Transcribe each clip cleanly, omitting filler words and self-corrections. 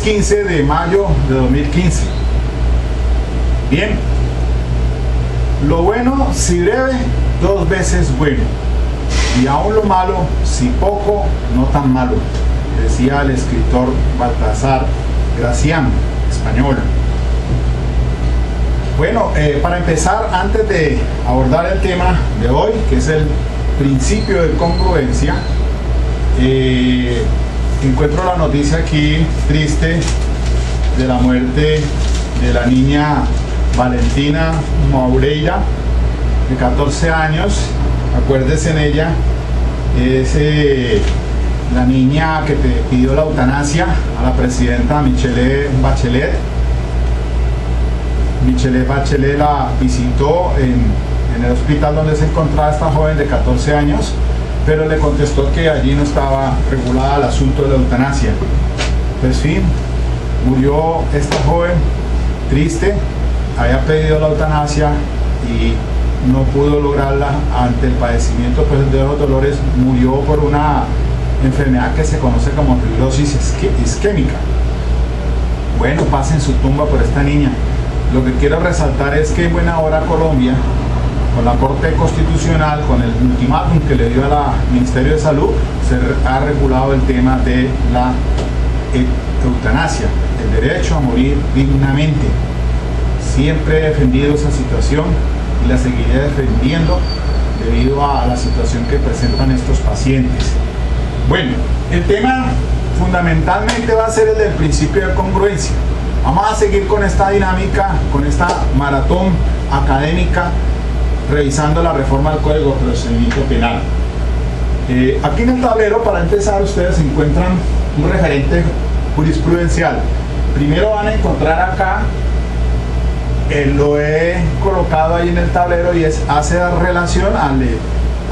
15 de mayo de 2015. Bien, lo bueno, si breve, 2 veces bueno, y aún lo malo, si poco, no tan malo, decía el escritor Baltasar Gracián, español. Bueno, para empezar, antes de abordar el tema de hoy, que es el principio de congruencia, encuentro la noticia aquí triste de la muerte de la niña Valentina Moureira, de 14 años. Acuérdese en ella, es la niña que pidió la eutanasia a la presidenta Michelle Bachelet. Michelle Bachelet la visitó en el hospital donde se encontraba esta joven de 14 años, pero le contestó que allí no estaba regulada el asunto de la eutanasia. Pues fin, murió esta joven triste, había pedido la eutanasia y no pudo lograrla ante el padecimiento pues, de los dolores. Murió por una enfermedad que se conoce como fibrosis isquémica. Bueno, paz en su tumba por esta niña. Lo que quiero resaltar es que en buena hora Colombia, con la Corte Constitucional, con el ultimátum que le dio al Ministerio de Salud, se ha regulado el tema de la eutanasia, el derecho a morir dignamente. Siempre he defendido esa situación y la seguiré defendiendo debido a la situación que presentan estos pacientes. Bueno, el tema fundamentalmente va a ser el del principio de congruencia. Vamos a seguir con esta dinámica, con esta maratón académica, revisando la reforma al Código de Procedimiento Penal. Aquí en el tablero, para empezar, ustedes encuentran un referente jurisprudencial. Primero van a encontrar acá, lo he colocado ahí en el tablero, y hace relación a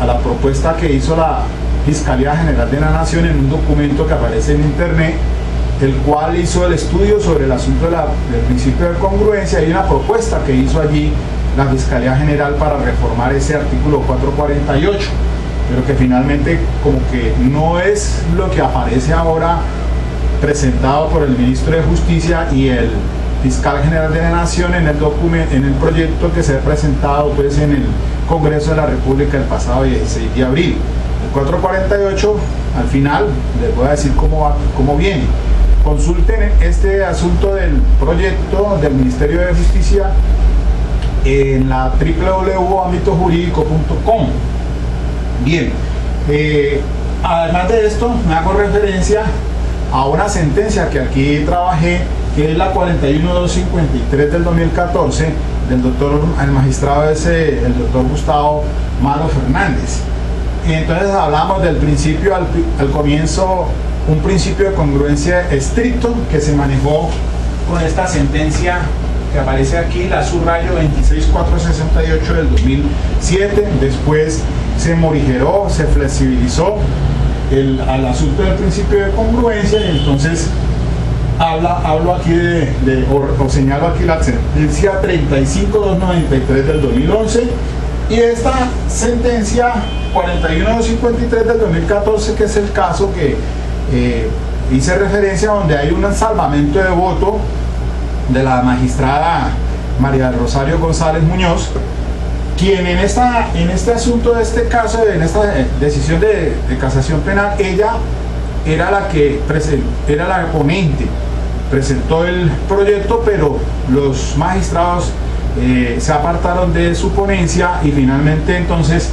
la propuesta que hizo la Fiscalía General de la Nación en un documento que aparece en internet, el cual hizo el estudio sobre el asunto del principio de congruencia. Hay una propuesta que hizo allí la Fiscalía General para reformar ese artículo 448, pero que finalmente como que no es lo que aparece ahora presentado por el Ministro de Justicia y el Fiscal General de la Nación en el proyecto que se ha presentado pues en el Congreso de la República el pasado 16 de abril. El 448, al final les voy a decir cómo viene. Consulten este asunto del proyecto del Ministerio de Justicia en la www.ambitojurídico.com. Bien, además de esto, me hago referencia a una sentencia que aquí trabajé, que es la 41253 del 2014, el magistrado el doctor Gustavo Malo Fernández. Y entonces hablamos del principio al comienzo, un principio de congruencia estricto que se manejó con esta sentencia que aparece aquí, la subrayo 26468 del 2007. Después se morigeró, se flexibilizó al asunto del principio de congruencia, y entonces hablo aquí o señalo aquí la sentencia 35293 del 2011 y esta sentencia 41253 del 2014, que es el caso que hice referencia, donde hay un salvamento de voto de la magistrada María del Rosario González Muñoz, quien en este asunto de este caso, en esta decisión de casación penal, ella era la ponente, presentó el proyecto, pero los magistrados se apartaron de su ponencia y finalmente entonces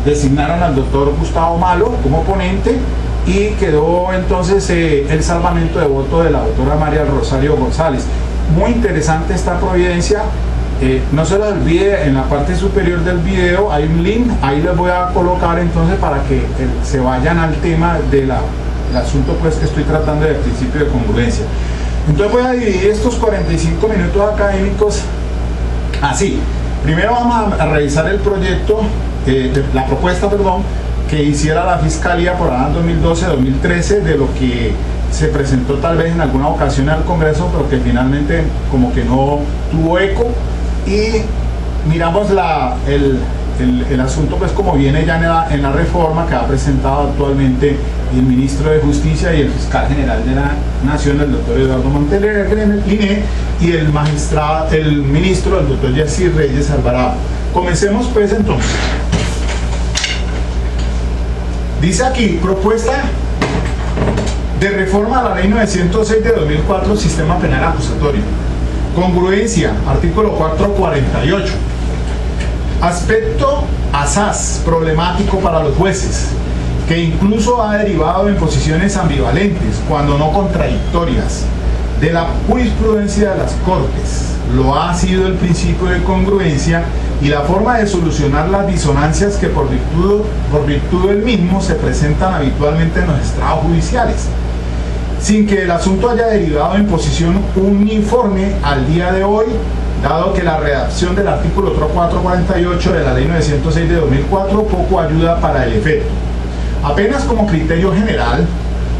designaron al doctor Gustavo Malo como ponente, y quedó entonces el salvamento de voto de la doctora María del Rosario González. Muy interesante esta providencia. No se lo olvide, en la parte superior del video hay un link, ahí les voy a colocar entonces para que se vayan al tema del asunto pues que estoy tratando del principio de congruencia. Entonces voy a dividir estos 45 minutos académicos así. Primero vamos a revisar el proyecto, la propuesta, perdón, que hiciera la Fiscalía por allá en 2012-2013, de lo que se presentó tal vez en alguna ocasión al Congreso, pero que finalmente como que no tuvo eco. Y miramos el asunto, pues como viene ya en la reforma que ha presentado actualmente el ministro de Justicia y el fiscal general de la Nación, el doctor Eduardo Montaner Liné, y el ministro, el doctor Jerzy Reyes Alvarado. Comencemos pues entonces. Dice aquí, propuesta de reforma a la ley 906 de 2004, sistema penal acusatorio. Congruencia, artículo 448. Aspecto asaz problemático para los jueces, que incluso ha derivado en posiciones ambivalentes, cuando no contradictorias, de la jurisprudencia de las Cortes. Lo ha sido el principio de congruencia y la forma de solucionar las disonancias que por virtud del mismo se presentan habitualmente en los estrados judiciales, sin que el asunto haya derivado en posición uniforme al día de hoy, dado que la redacción del artículo 448 de la ley 906 de 2004 poco ayuda para el efecto. Apenas como criterio general,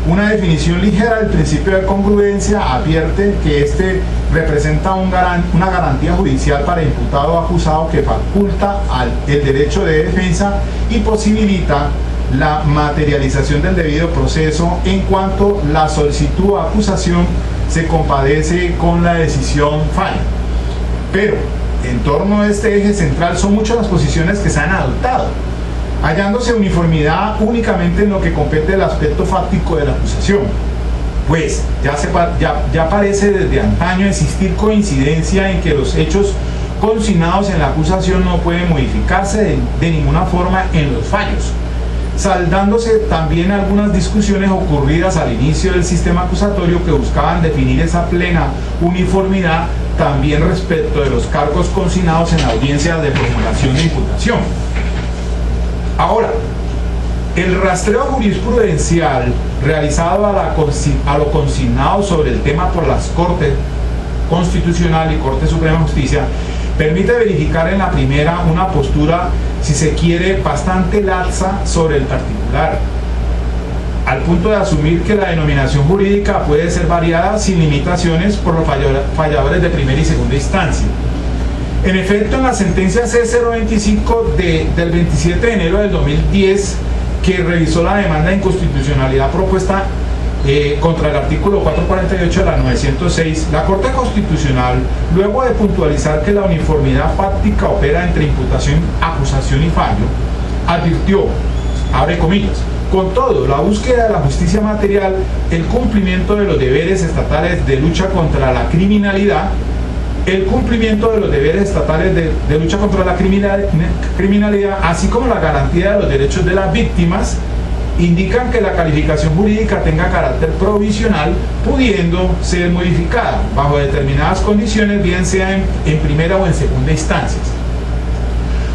una definición ligera del principio de congruencia advierte que este representa una garantía judicial para imputado o acusado que faculta el derecho de defensa y posibilita la materialización del debido proceso en cuanto la solicitud o acusación se compadece con la decisión fallo. Pero en torno a este eje central son muchas las posiciones que se han adoptado, hallándose uniformidad únicamente en lo que compete el aspecto fáctico de la acusación, pues ya parece desde antaño existir coincidencia en que los hechos consignados en la acusación no pueden modificarse de ninguna forma en los fallos, saldándose también algunas discusiones ocurridas al inicio del sistema acusatorio que buscaban definir esa plena uniformidad también respecto de los cargos consignados en la audiencia de formulación de imputación. Ahora, el rastreo jurisprudencial realizado a lo consignado sobre el tema por las Cortes Constitucional y Corte Suprema de Justicia permite verificar en la primera una postura, si se quiere, bastante laxa sobre el particular, al punto de asumir que la denominación jurídica puede ser variada sin limitaciones por los falladores de primera y segunda instancia. En efecto, en la sentencia C025 del 27 de enero del 2010, que revisó la demanda de inconstitucionalidad propuesta contra el artículo 448 de la 906, la Corte Constitucional, luego de puntualizar que la uniformidad fáctica opera entre imputación, acusación y fallo, advirtió, abre comillas, con todo, la búsqueda de la justicia material, el cumplimiento de los deberes estatales de lucha contra la criminalidad, el cumplimiento de los deberes estatales de lucha contra la criminalidad, así como la garantía de los derechos de las víctimas, indican que la calificación jurídica tenga carácter provisional, pudiendo ser modificada bajo determinadas condiciones, bien sea en primera o en segunda instancias.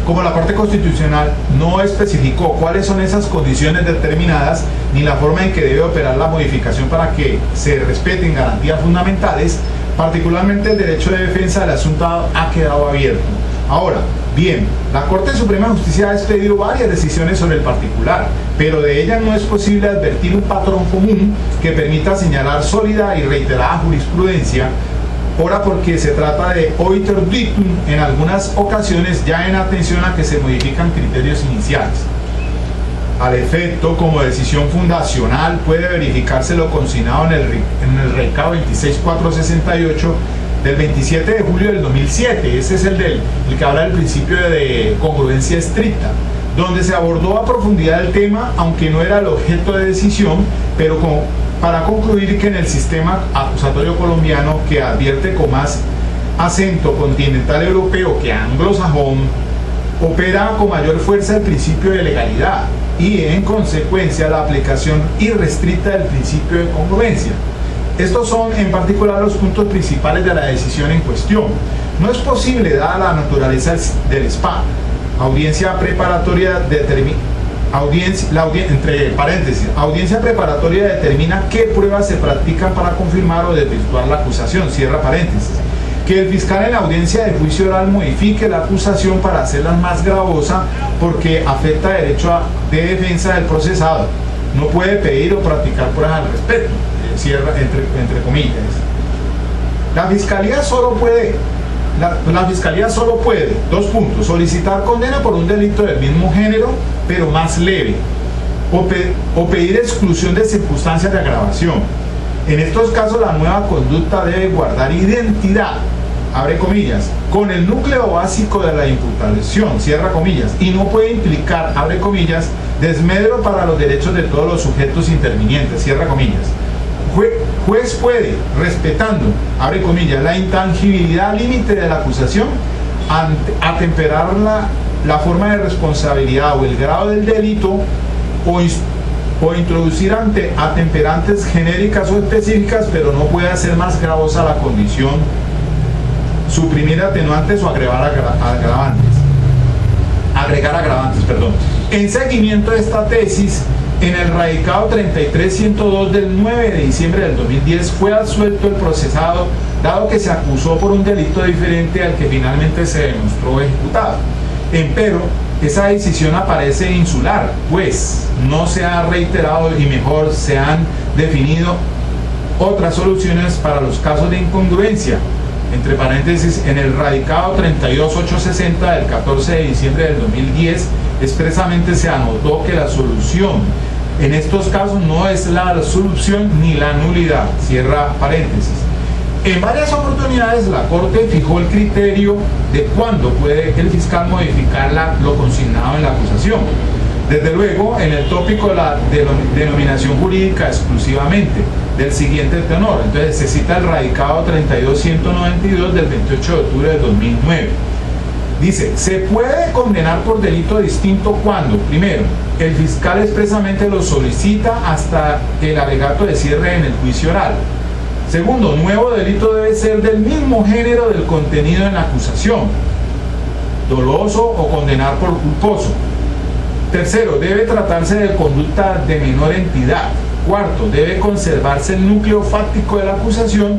Como la Corte Constitucional no especificó cuáles son esas condiciones determinadas ni la forma en que debe operar la modificación para que se respeten garantías fundamentales, particularmente el derecho de defensa del asunto ha quedado abierto. Ahora, bien, la Corte Suprema de Justicia ha expedido varias decisiones sobre el particular, pero de ellas no es posible advertir un patrón común que permita señalar sólida y reiterada jurisprudencia, ora porque se trata de oiter dictum en algunas ocasiones, ya en atención a que se modifican criterios iniciales. Al efecto, como decisión fundacional, puede verificarse lo consignado en el recado 26468 del 27 de julio del 2007, ese es el que habla del principio de congruencia estricta, donde se abordó a profundidad el tema, aunque no era el objeto de decisión, pero para concluir que en el sistema acusatorio colombiano, que advierte con más acento continental europeo que anglosajón, opera con mayor fuerza el principio de legalidad y en consecuencia la aplicación irrestricta del principio de congruencia. Estos son en particular los puntos principales de la decisión en cuestión. No es posible, dada la naturaleza del SPA, audiencia preparatoria entre paréntesis, audiencia preparatoria determina qué pruebas se practican para confirmar o desvirtuar la acusación, cierra paréntesis. Que el fiscal en la audiencia de juicio oral modifique la acusación para hacerla más gravosa porque afecta derecho de defensa del procesado. No puede pedir o practicar pruebas al respecto, cierra entre comillas. La fiscalía solo puede la Fiscalía solo puede, dos puntos, solicitar condena por un delito del mismo género, pero más leve, o pedir exclusión de circunstancias de agravación. En estos casos, la nueva conducta debe guardar identidad, abre comillas, con el núcleo básico de la imputación, cierra comillas, y no puede implicar, abre comillas, desmedro para los derechos de todos los sujetos intervinientes, cierra comillas. Juez puede, respetando, abre comillas, la intangibilidad límite de la acusación, atemperar la forma de responsabilidad o el grado del delito o introducir atemperantes genéricas o específicas, pero no puede hacer más gravosa la condición, suprimir atenuantes o agregar agravantes. En seguimiento de esta tesis, en el radicado 33-102 del 9 de diciembre del 2010 fue absuelto el procesado, dado que se acusó por un delito diferente al que finalmente se demostró ejecutado. Empero, esa decisión aparece insular, pues no se ha reiterado y mejor se han definido otras soluciones para los casos de incongruencia. Entre paréntesis, en el radicado 32-860 del 14 de diciembre del 2010, expresamente se anotó que la solución en estos casos no es la absolución ni la nulidad, cierra paréntesis. En varias oportunidades la Corte fijó el criterio de cuándo puede el fiscal modificar lo consignado en la acusación. Desde luego, en el tópico de la denominación jurídica exclusivamente, del siguiente tenor. Entonces se cita el radicado 32-192 del 28 de octubre del 2009. Dice, se puede condenar por delito distinto cuando, primero, el fiscal expresamente lo solicita hasta el alegato de cierre en el juicio oral. Segundo, nuevo delito debe ser del mismo género del contenido en la acusación, doloso o condenar por culposo. Tercero, debe tratarse de conducta de menor entidad. Cuarto, debe conservarse el núcleo fáctico de la acusación,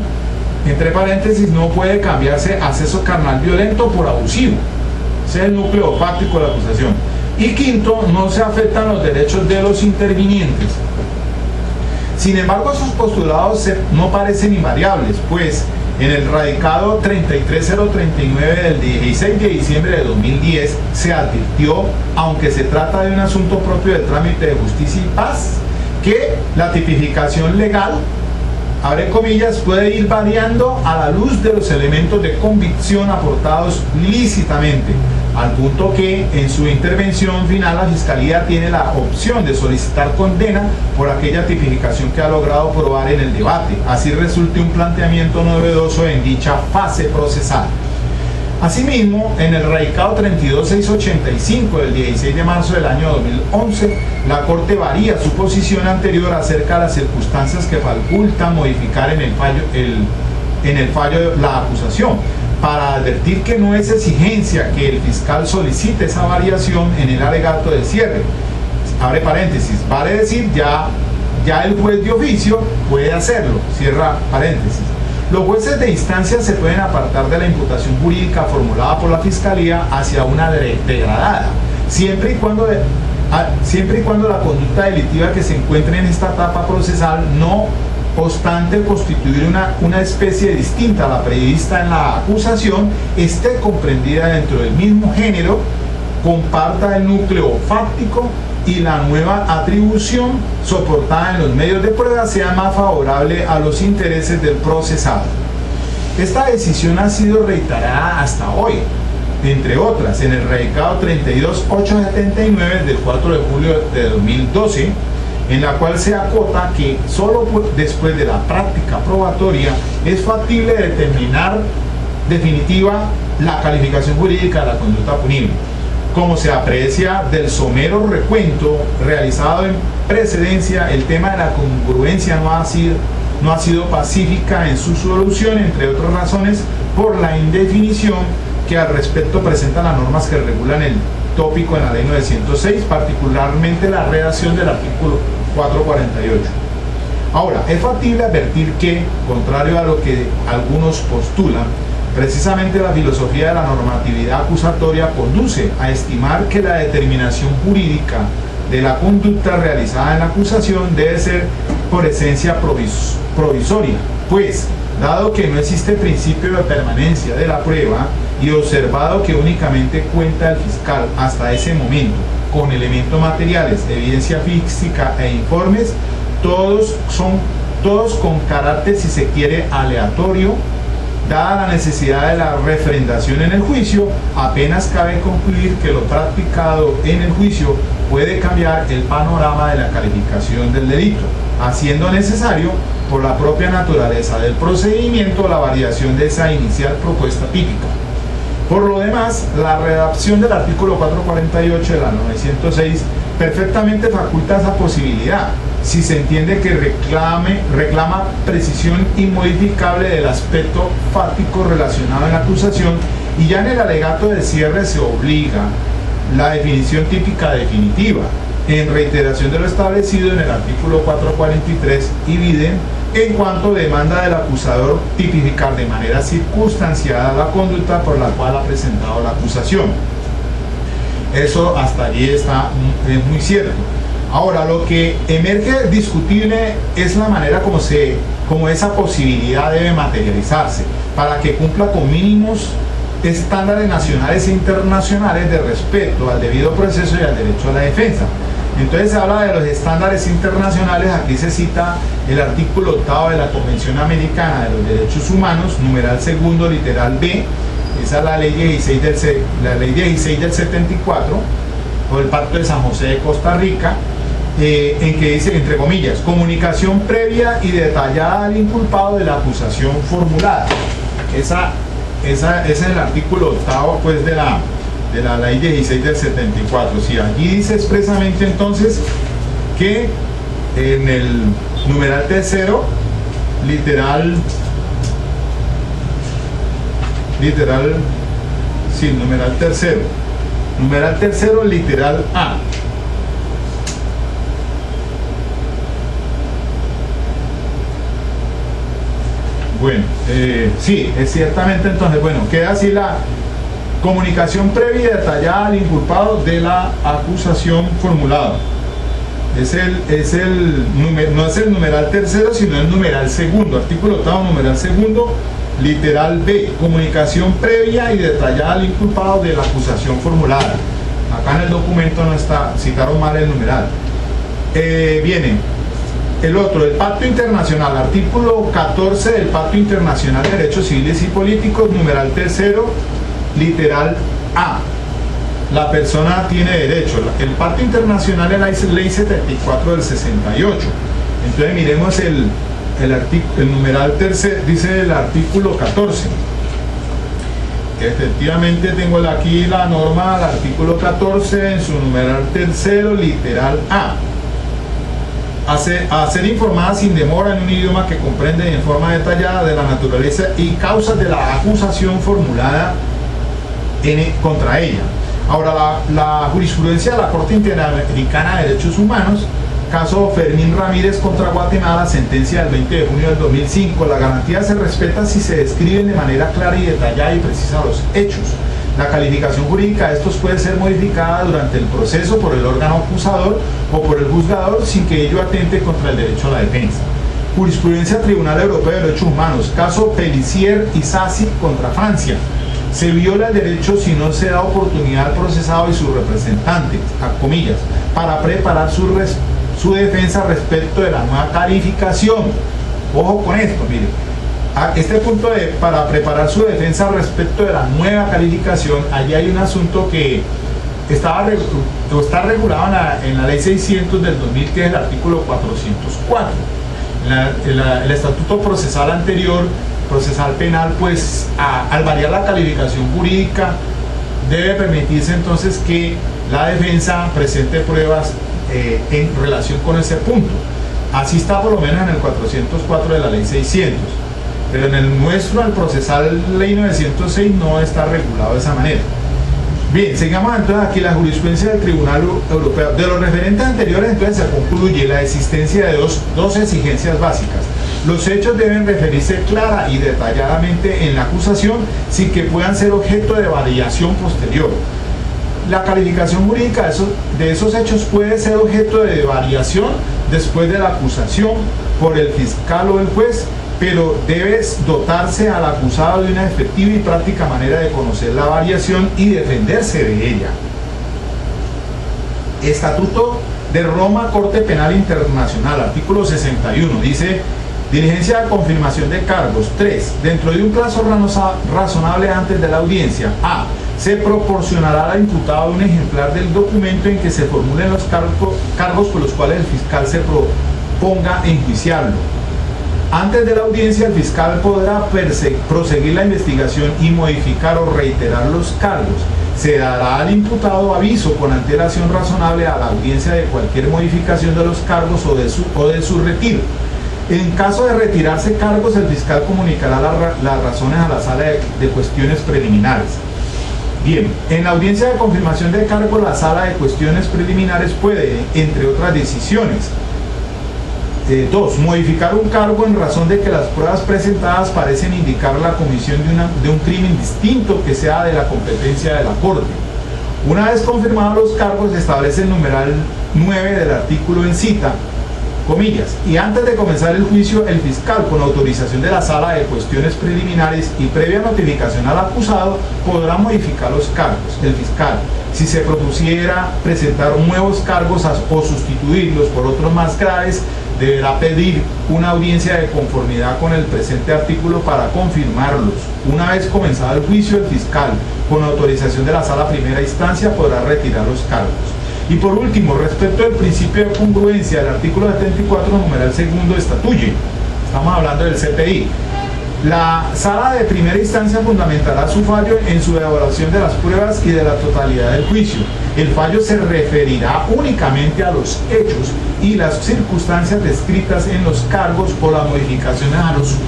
entre paréntesis, no puede cambiarse acceso carnal violento por abusivo. Ese es el núcleo fáctico de la acusación. Y quinto, no se afectan los derechos de los intervinientes. Sin embargo, esos postulados no parecen invariables, pues en el radicado 33039 del 16 de diciembre de 2010 se advirtió, aunque se trata de un asunto propio del trámite de justicia y paz, que la tipificación legal, abre comillas, puede ir variando a la luz de los elementos de convicción aportados lícitamente, al punto que en su intervención final la Fiscalía tiene la opción de solicitar condena por aquella tipificación que ha logrado probar en el debate, así resulte un planteamiento novedoso en dicha fase procesal. Asimismo, en el radicado 32685 del 16 de marzo del año 2011, la Corte varía su posición anterior acerca de las circunstancias que facultan modificar en el fallo la acusación, para advertir que no es exigencia que el fiscal solicite esa variación en el alegato de cierre. Abre paréntesis, vale decir, ya el juez de oficio puede hacerlo, cierra paréntesis. Los jueces de instancia se pueden apartar de la imputación jurídica formulada por la Fiscalía hacia una degradada, siempre y cuando la conducta delictiva que se encuentre en esta etapa procesal no obstante constituir una especie distinta a la prevista en la acusación, esté comprendida dentro del mismo género, comparta el núcleo fáctico y la nueva atribución soportada en los medios de prueba sea más favorable a los intereses del procesado. Esta decisión ha sido reiterada hasta hoy, entre otras, en el radicado 32879 del 4 de julio de 2012, en la cual se acota que solo después de la práctica probatoria es factible determinar definitiva la calificación jurídica de la conducta punible. Como se aprecia del somero recuento realizado en precedencia, el tema de la congruencia no ha sido pacífica en su solución, entre otras razones, por la indefinición que al respecto presentan las normas que regulan el tópico en la ley 906, particularmente la redacción del artículo 448. Ahora, es factible advertir que, contrario a lo que algunos postulan, precisamente la filosofía de la normatividad acusatoria conduce a estimar que la determinación jurídica de la conducta realizada en la acusación debe ser por esencia provisoria, pues Dado que no existe principio de permanencia de la prueba y observado que únicamente cuenta el fiscal hasta ese momento con elementos materiales, evidencia física e informes, todos con carácter, si se quiere, aleatorio, dada la necesidad de la refrendación en el juicio, apenas cabe concluir que lo practicado en el juicio puede cambiar el panorama de la calificación del delito, haciendo necesario, por la propia naturaleza del procedimiento, la variación de esa inicial propuesta típica. Por lo demás, la redacción del artículo 448 de la 906 perfectamente faculta esa posibilidad, si se entiende que reclama precisión inmodificable del aspecto fáctico relacionado en la acusación, y ya en el alegato de cierre se obliga la definición típica definitiva, en reiteración de lo establecido en el artículo 443 y viden, en cuanto demanda del acusador tipificar de manera circunstanciada la conducta por la cual ha presentado la acusación. Eso hasta allí es muy cierto. Ahora, lo que emerge discutible es la manera como esa posibilidad debe materializarse para que cumpla con mínimos estándares nacionales e internacionales de respeto al debido proceso y al derecho a la defensa. Entonces se habla de los estándares internacionales. Aquí se cita el artículo 8 de la Convención Americana de los Derechos Humanos, numeral segundo, literal B. Esa es la ley 16 del 74, o el Pacto de San José de Costa Rica, en que dice, entre comillas, comunicación previa y detallada al inculpado de la acusación formulada. Ese es el artículo 8 pues, de la ley 16 del 74. Sí, allí dice expresamente entonces que en el numeral tercero, numeral tercero, literal A. Bueno, sí, es ciertamente entonces, bueno, queda así la comunicación previa y detallada al inculpado de la acusación formulada. No es el numeral tercero, sino el numeral segundo, artículo 8, numeral segundo, literal B, comunicación previa y detallada al inculpado de la acusación formulada. Acá en el documento no está, citaron mal el numeral. Viene el otro, el Pacto Internacional, artículo 14 del Pacto Internacional de Derechos Civiles y Políticos, numeral tercero, literal A. La persona tiene derecho. El Pacto Internacional es la ley 74 del 68. Entonces miremos el numeral tercero, dice el artículo 14. Efectivamente tengo aquí la norma, el artículo 14 en su numeral tercero, literal A. A ser informada sin demora en un idioma que comprende en forma detallada de la naturaleza y causas de la acusación formulada contra ella. Ahora, la jurisprudencia de la Corte Interamericana de Derechos Humanos, caso Fermín Ramírez contra Guatemala, sentencia del 20 de junio del 2005, la garantía se respeta si se describen de manera clara y detallada y precisa los hechos. La calificación jurídica de estos puede ser modificada durante el proceso por el órgano acusador o por el juzgador sin que ello atente contra el derecho a la defensa. Jurisprudencia Tribunal Europeo de Derechos Humanos, caso Pellissier y Sassi contra Francia. Se viola el derecho si no se da oportunidad al procesado y su representante, a comillas, para preparar su defensa respecto de la nueva calificación. Ojo con esto, mire. A este punto para preparar su defensa respecto de la nueva calificación, allí hay un asunto que está regulado en la ley 600 del 2000, que es el artículo 404. El estatuto procesal anterior, procesal penal, pues al variar la calificación jurídica, debe permitirse entonces que la defensa presente pruebas en relación con ese punto. Así está por lo menos en el 404 de la ley 600. Pero en el nuestro, al procesal ley 906, no está regulado de esa manera. Bien, sigamos entonces aquí la jurisprudencia del Tribunal Europeo. De los referentes anteriores, entonces se concluye la existencia de dos exigencias básicas. Los hechos deben referirse clara y detalladamente en la acusación sin que puedan ser objeto de variación posterior. La calificación jurídica de esos hechos puede ser objeto de variación después de la acusación por el fiscal o el juez, pero debe dotarse al acusado de una efectiva y práctica manera de conocer la variación y defenderse de ella. Estatuto de Roma, Corte Penal Internacional, artículo 61, dice: diligencia de confirmación de cargos. 3. Dentro de un plazo razonable antes de la audiencia, a. se proporcionará al imputado un ejemplar del documento en que se formulen los cargos por los cuales el fiscal se proponga enjuiciarlo. Antes de la audiencia, el fiscal podrá proseguir la investigación y modificar o reiterar los cargos. Se dará al imputado aviso con antelación razonable a la audiencia de cualquier modificación de los cargos o de su retiro. En caso de retirarse cargos, el fiscal comunicará las razones a la sala de cuestiones preliminares. Bien, en la audiencia de confirmación de cargos, la sala de cuestiones preliminares puede, entre otras decisiones, 2. Modificar un cargo en razón de que las pruebas presentadas parecen indicar la comisión de un crimen distinto que sea de la competencia de la Corte. Una vez confirmados los cargos, se establece el numeral 9 del artículo en cita, comillas, y antes de comenzar el juicio, el fiscal, con autorización de la sala de cuestiones preliminares y previa notificación al acusado, podrá modificar los cargos. El fiscal, si se propusiera presentar nuevos cargos o sustituirlos por otros más graves, deberá pedir una audiencia de conformidad con el presente artículo para confirmarlos. Una vez comenzado el juicio, el fiscal, con autorización de la sala primera instancia, podrá retirar los cargos. Y por último, respecto al principio de congruencia del artículo 74, numeral segundo, estatuye. Estamos hablando del CPI. La sala de primera instancia fundamentará su fallo en su evaluación de las pruebas y de la totalidad del juicio. El fallo se referirá únicamente a los hechos y las circunstancias descritas en los cargos o las modificaciones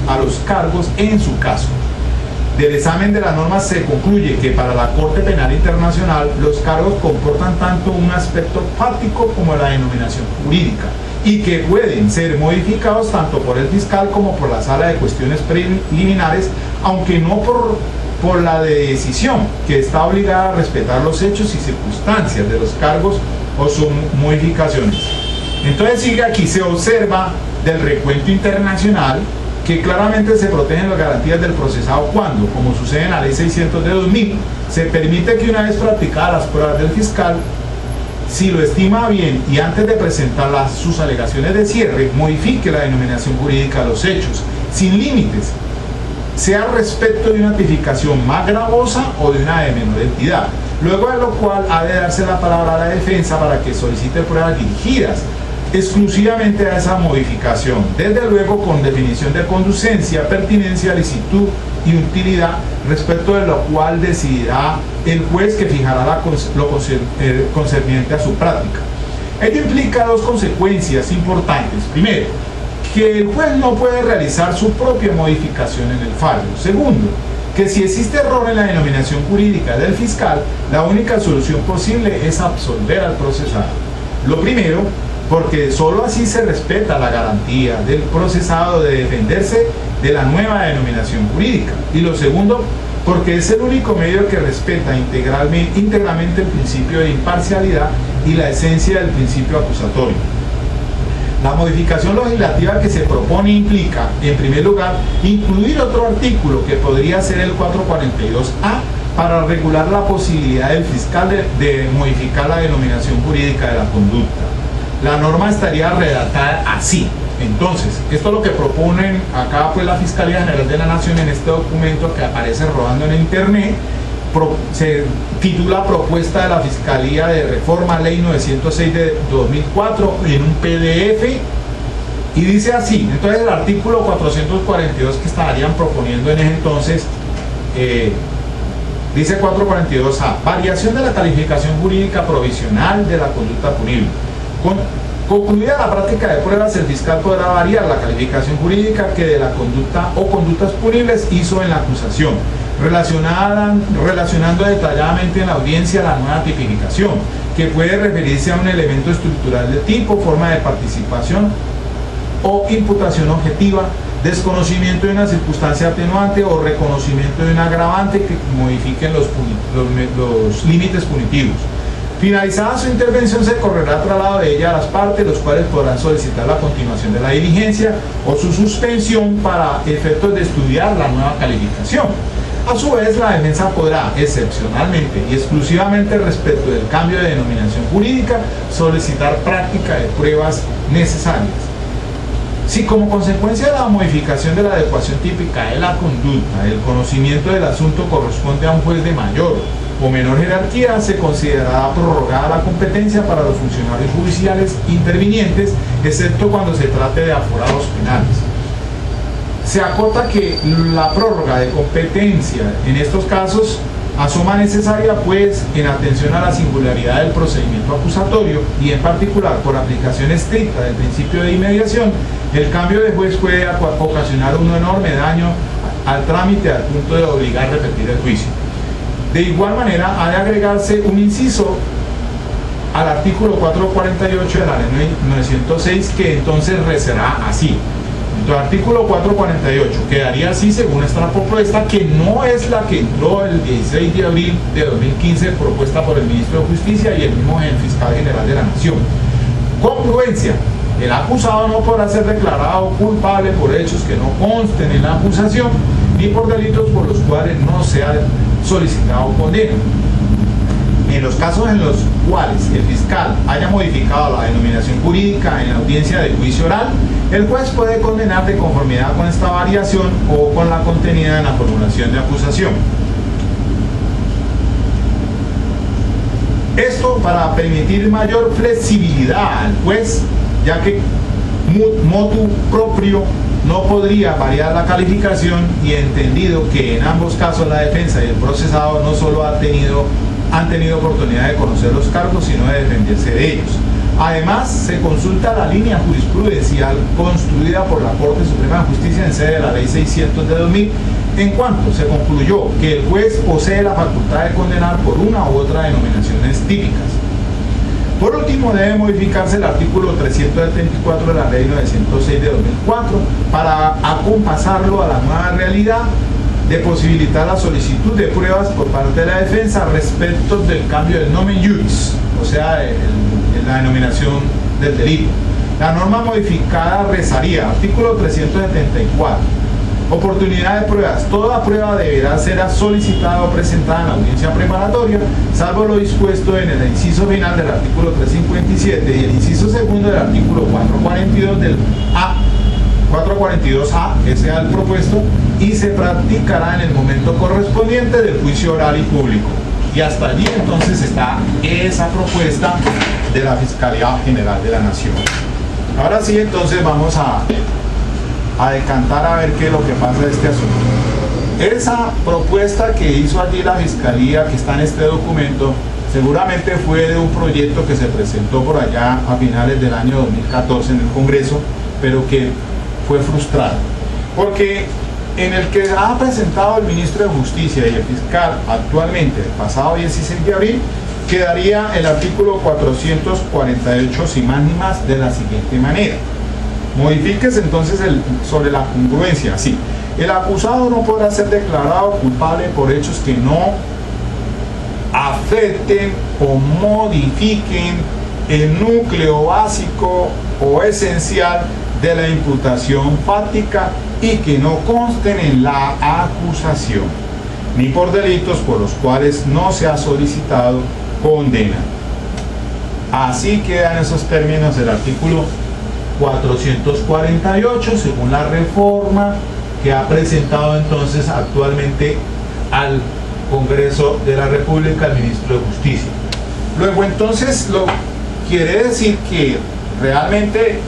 a los cargos en su caso. Del examen de las normas se concluye que para la Corte Penal Internacional los cargos comportan tanto un aspecto fáctico como la denominación jurídica y que pueden ser modificados tanto por el fiscal como por la sala de cuestiones preliminares, aunque no por la de decisión, que está obligada a respetar los hechos y circunstancias de los cargos o sus modificaciones. Entonces sigue aquí, se observa del recuento internacional que claramente se protegen las garantías del procesado cuando, como sucede en la Ley 600 de 2000, se permite que una vez practicadas las pruebas del fiscal, si lo estima bien y antes de presentar sus alegaciones de cierre, modifique la denominación jurídica de los hechos, sin límites, sea respecto de una tipificación más gravosa o de una de menor entidad. Luego de lo cual ha de darse la palabra a la defensa para que solicite pruebas dirigidas exclusivamente a esa modificación, desde luego con definición de conducencia, pertinencia, licitud y utilidad, respecto de lo cual decidirá el juez, que fijará lo concerniente a su práctica. Ello implica dos consecuencias importantes. Primero, que el juez no puede realizar su propia modificación en el fallo. Segundo, que si existe error en la denominación jurídica del fiscal, la única solución posible es absolver al procesado. Lo primero, porque sólo así se respeta la garantía del procesado de defenderse de la nueva denominación jurídica. Y lo segundo, porque es el único medio que respeta íntegramente el principio de imparcialidad y la esencia del principio acusatorio. La modificación legislativa que se propone implica, en primer lugar, incluir otro artículo que podría ser el 442A para regular la posibilidad del fiscal de modificar la denominación jurídica de la conducta. La norma estaría redactada así. Entonces, esto es lo que proponen acá pues la Fiscalía General de la Nación en este documento que aparece rodando en internet. Se titula Propuesta de la Fiscalía de Reforma Ley 906 de 2004 en un PDF y dice así. Entonces el artículo 442 que estarían proponiendo en ese entonces dice 442A: variación de la calificación jurídica provisional de la conducta punible. Concluida la práctica de pruebas, el fiscal podrá variar la calificación jurídica que de la conducta o conductas punibles hizo en la acusación, relacionando detalladamente en la audiencia la nueva tipificación, que puede referirse a un elemento estructural de tipo, forma de participación o imputación objetiva, desconocimiento de una circunstancia atenuante o reconocimiento de un agravante que modifiquen los límites punitivos. Finalizada su intervención, se correrá traslado de ella a las partes, los cuales podrán solicitar la continuación de la diligencia o su suspensión para efectos de estudiar la nueva calificación. A su vez, la defensa podrá, excepcionalmente y exclusivamente respecto del cambio de denominación jurídica, solicitar práctica de pruebas necesarias. Si como consecuencia de la modificación de la adecuación típica de la conducta, el conocimiento del asunto corresponde a un juez de mayor o menor jerarquía, se considerará prorrogada la competencia para los funcionarios judiciales intervinientes, excepto cuando se trate de aforados penales. Se acota que la prórroga de competencia en estos casos asuma necesaria, pues, en atención a la singularidad del procedimiento acusatorio y en particular por aplicación estricta del principio de inmediación, el cambio de juez puede ocasionar un enorme daño al trámite al punto de obligar a repetir el juicio. De igual manera, ha de agregarse un inciso al artículo 448 de la ley 906, que entonces rezará así. El artículo 448 quedaría así según esta propuesta, que no es la que entró el 16 de abril de 2015, propuesta por el ministro de Justicia y el mismo fiscal general de la Nación. Congruencia: el acusado no podrá ser declarado culpable por hechos que no consten en la acusación, ni por delitos por los cuales no se ha solicitado condena. En los casos en los cuales el fiscal haya modificado la denominación jurídica en la audiencia de juicio oral, el juez puede condenar de conformidad con esta variación o con la contenida en la formulación de acusación. Esto para permitir mayor flexibilidad al juez, ya que motu proprio no podría variar la calificación, y entendido que en ambos casos la defensa y el procesado no solo han tenido oportunidad de conocer los cargos, sino de defenderse de ellos. Además, se consulta la línea jurisprudencial construida por la Corte Suprema de Justicia en sede de la Ley 600 de 2000, en cuanto se concluyó que el juez posee la facultad de condenar por una u otra denominaciones típicas. Por último, debe modificarse el artículo 374 de la Ley 906 de 2004 para acompasarlo a la nueva realidad de posibilitar la solicitud de pruebas por parte de la defensa respecto del cambio del nomen juris, o sea, la denominación del delito. La norma modificada rezaría: artículo 374. Oportunidad de pruebas: toda prueba deberá ser solicitada o presentada en la audiencia preparatoria, salvo lo dispuesto en el inciso final del artículo 357 y el inciso segundo del artículo 442 del A. 442A, que sea el propuesto, y se practicará en el momento correspondiente del juicio oral y público. Y hasta allí entonces está esa propuesta de la Fiscalía General de la Nación. Ahora sí, entonces vamos a decantar a ver qué es lo que pasa de este asunto. Esa propuesta que hizo allí la Fiscalía, que está en este documento, seguramente fue de un proyecto que se presentó por allá a finales del año 2014 en el Congreso, pero que fue frustrado, porque en el que ha presentado el ministro de Justicia y el fiscal actualmente, el pasado 16 de abril, quedaría el artículo 448 sin más ni más de la siguiente manera. Modifíquese entonces sobre la congruencia, así: el acusado no podrá ser declarado culpable por hechos que no afecten o modifiquen el núcleo básico o esencial de la imputación fáctica y que no consten en la acusación, ni por delitos por los cuales no se ha solicitado condena. Así quedan esos términos del artículo 448 según la reforma que ha presentado entonces actualmente al Congreso de la República el ministro de Justicia. Luego entonces quiere decir que realmente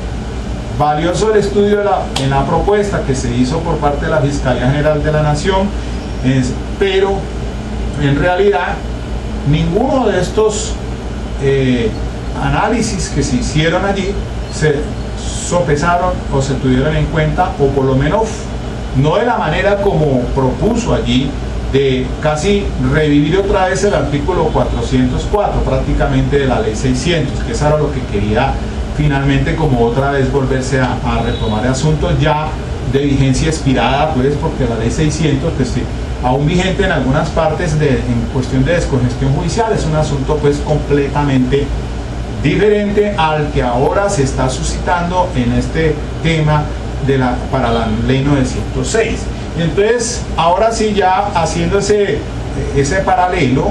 valioso el estudio en la propuesta que se hizo por parte de la Fiscalía General de la Nación, pero en realidad ninguno de estos análisis que se hicieron allí se sopesaron o se tuvieron en cuenta, o por lo menos no de la manera como propuso allí, de casi revivir otra vez el artículo 404 prácticamente de la Ley 600, que eso era lo que quería finalmente, como otra vez volverse a retomar asuntos ya de vigencia expirada, pues, porque la Ley 600 que se aún vigente en algunas partes en cuestión de descongestión judicial. Es un asunto pues completamente diferente al que ahora se está suscitando en este tema para la ley 906. Y entonces, ahora sí, ya haciendo ese paralelo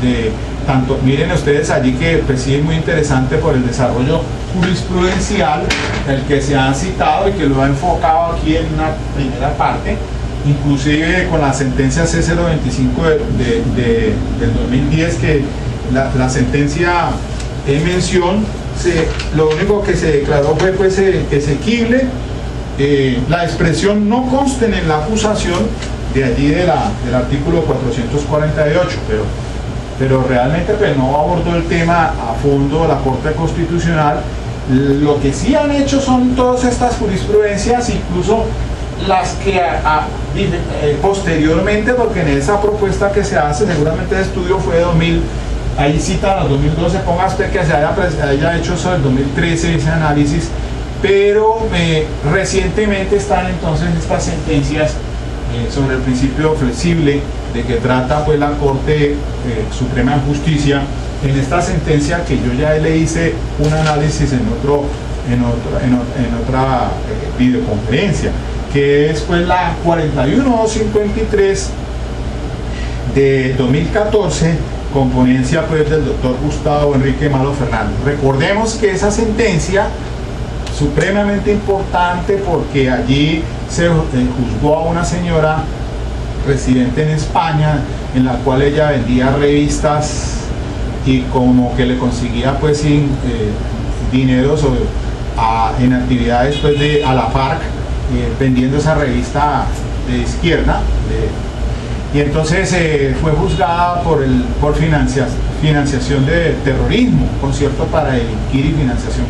de tanto, miren ustedes allí que pues sí es muy interesante por el desarrollo jurisprudencial, el que se ha citado y que lo ha enfocado aquí en una primera parte, inclusive con la sentencia C025 del 2010, que la sentencia en mención, lo único que se declaró fue pues exequible. La expresión no consta en la acusación de allí del artículo 448, pero realmente pues no abordó el tema a fondo la Corte Constitucional. Lo que sí han hecho son todas estas jurisprudencias, incluso las que posteriormente, porque en esa propuesta que se hace, seguramente el estudio fue de 2000, ahí citan los 2012, ponga usted que se haya hecho sobre el 2013 ese análisis, pero recientemente están entonces estas sentencias sobre el principio flexible de que trata pues la Corte Suprema de Justicia. En esta sentencia que yo ya le hice un análisis en otra videoconferencia, que es pues la 41253 de 2014, con ponencia pues del doctor Gustavo Enrique Malo Fernández. Recordemos que esa sentencia supremamente importante, porque allí se juzgó a una señora residente en España, en la cual ella vendía revistas y como que le conseguía pues dinero en actividades pues a la FARC, vendiendo esa revista de izquierda, y entonces fue juzgada por financiación de terrorismo, concierto para delinquir y financiación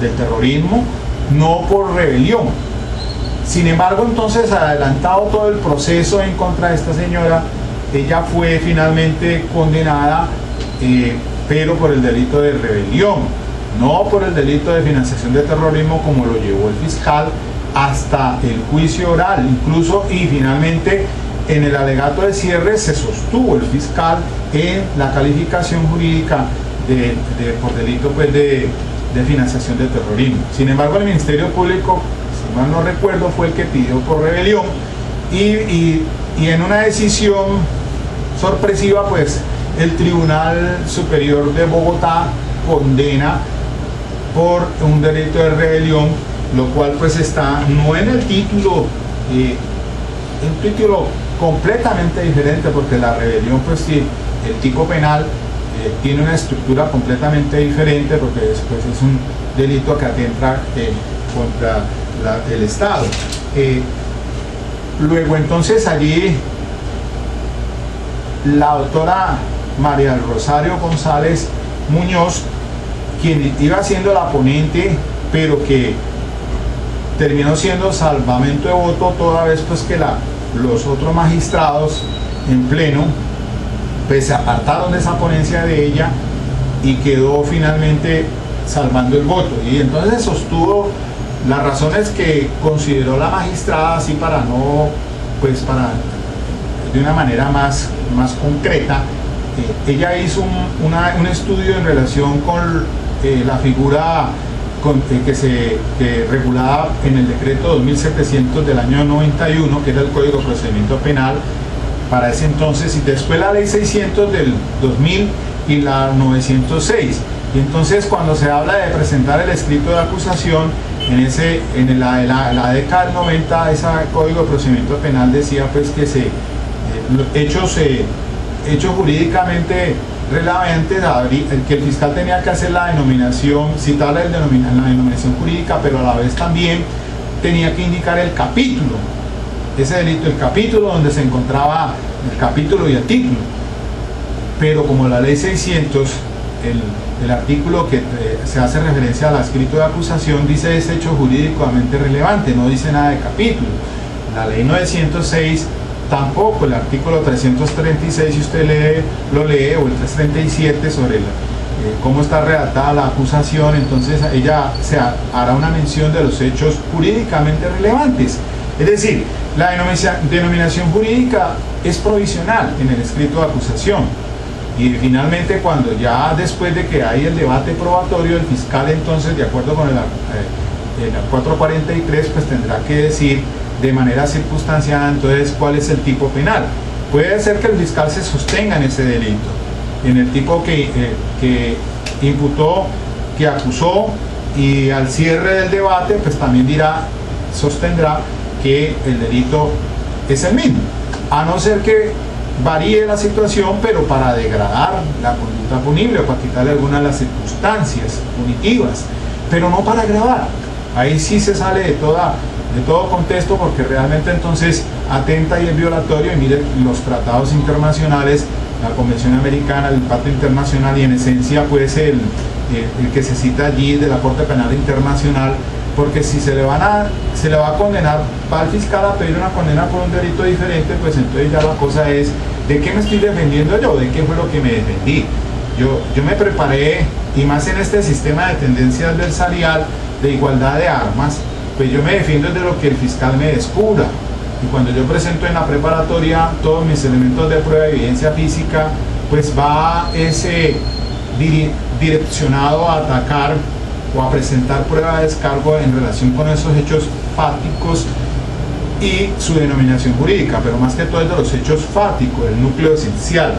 del terrorismo, no por rebelión. Sin embargo, entonces, adelantado todo el proceso en contra de esta señora, ella fue finalmente condenada, pero por el delito de rebelión, no por el delito de financiación de terrorismo, como lo llevó el fiscal hasta el juicio oral, incluso, y finalmente en el alegato de cierre se sostuvo el fiscal en la calificación jurídica por delito pues, de financiación de terrorismo. Sin embargo, el Ministerio Público, si mal no recuerdo, fue el que pidió por rebelión, y en una decisión sorpresiva, pues el Tribunal Superior de Bogotá condena por un delito de rebelión, lo cual pues está no en el título, un título completamente diferente, porque la rebelión pues sí, el tipo penal tiene una estructura completamente diferente, porque después es un delito que atenta contra el Estado. Luego entonces allí la doctora María del Rosario González Muñoz, quien iba siendo la ponente, pero que terminó siendo salvamento de voto toda vez pues que los otros magistrados en pleno pues se apartaron de esa ponencia de ella, y quedó finalmente salvando el voto. Y entonces sostuvo las razones que consideró la magistrada, así para de una manera más concreta. Ella hizo un estudio en relación con la figura regulada en el decreto 2700 del año 91, que era el Código de Procedimiento Penal para ese entonces, y después la ley 600 del 2000 y la 906. Y entonces, cuando se habla de presentar el escrito de acusación, en la década del 90, ese Código de Procedimiento Penal decía pues que hechos jurídicamente relevantes, que el fiscal tenía que hacer la denominación, citar la denominación jurídica, pero a la vez también tenía que indicar el capítulo, ese delito, el capítulo donde se encontraba el capítulo y el título. Pero como la ley 600, el artículo que se hace referencia al escrito de acusación dice es hecho jurídicamente relevante, no dice nada de capítulo. La ley 906 tampoco, el artículo 336, si usted lo lee, o el 337 sobre cómo está redactada la acusación, entonces ella se hará una mención de los hechos jurídicamente relevantes. Es decir, la denominación jurídica es provisional en el escrito de acusación. Y finalmente, cuando ya después de que hay el debate probatorio, el fiscal entonces, de acuerdo con el 443, pues tendrá que decir de manera circunstanciada entonces cuál es el tipo penal. Puede ser que el fiscal se sostenga en ese delito, en el tipo que imputó, que acusó, y al cierre del debate pues también sostendrá que el delito es el mismo, a no ser que varíe la situación, pero para degradar la conducta punible o para quitarle algunas de las circunstancias punitivas, pero no para agravar. Ahí sí se sale de todo contexto, porque realmente entonces atenta y es violatorio. Y mire, los tratados internacionales, la Convención Americana, el Pacto Internacional, y en esencia pues el que se cita allí de la Corte Penal Internacional, porque si se le va a condenar, va al fiscal a pedir una condena por un delito diferente, pues entonces ya la cosa es, ¿de qué me estoy defendiendo yo? ¿De qué fue lo que me defendí? Yo me preparé, y más en este sistema de tendencia adversarial de igualdad de armas, pues yo me defiendo de lo que el fiscal me descubra. Y cuando yo presento en la preparatoria todos mis elementos de prueba de evidencia física, pues va ese direccionado a atacar o a presentar prueba de descargo en relación con esos hechos fácticos y su denominación jurídica, pero más que todo es de los hechos fáticos, el núcleo esencial.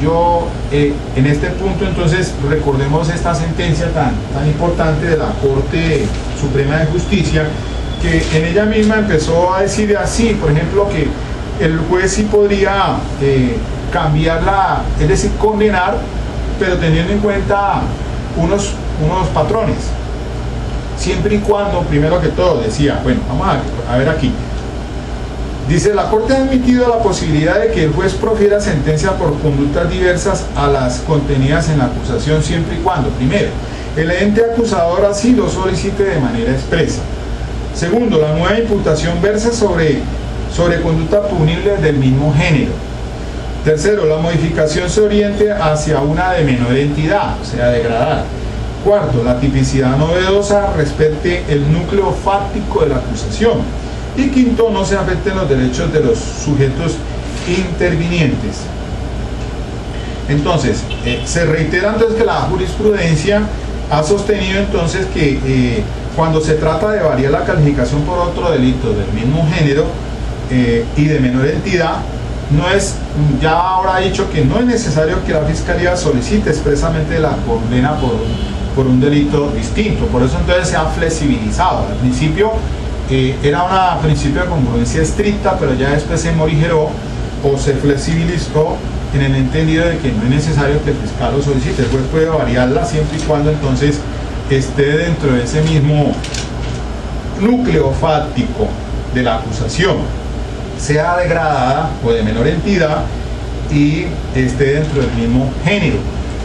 Yo, en este punto, entonces, recordemos esta sentencia tan importante de la Corte Suprema de Justicia, que en ella misma empezó a decir así, por ejemplo, que el juez sí podría cambiarla, es decir, condenar, pero teniendo en cuenta unos patrones, siempre y cuando, primero que todo, decía, bueno, vamos a ver aquí, dice: la Corte ha admitido la posibilidad de que el juez profiera sentencia por conductas diversas a las contenidas en la acusación, siempre y cuando, primero, el ente acusador así lo solicite de manera expresa. Segundo, la nueva imputación versa sobre conducta punible del mismo género. Tercero, la modificación se oriente hacia una de menor entidad, o sea, degradada. Cuarto, la tipicidad novedosa respete el núcleo fáctico de la acusación. Y quinto, no se afecten los derechos de los sujetos intervinientes. Entonces, se reitera entonces que la jurisprudencia ha sostenido entonces que cuando se trata de variar la calificación por otro delito del mismo género y de menor entidad, ya ahora ha dicho que no es necesario que la Fiscalía solicite expresamente la condena por un delito distinto. Por eso entonces se ha flexibilizado. Al principio era un principio de congruencia estricta, pero ya después se morigeró o se flexibilizó en el entendido de que no es necesario que el fiscal lo solicite. El juez puede variarla siempre y cuando entonces esté dentro de ese mismo núcleo fáctico de la acusación, sea degradada o de menor entidad, y esté dentro del mismo género.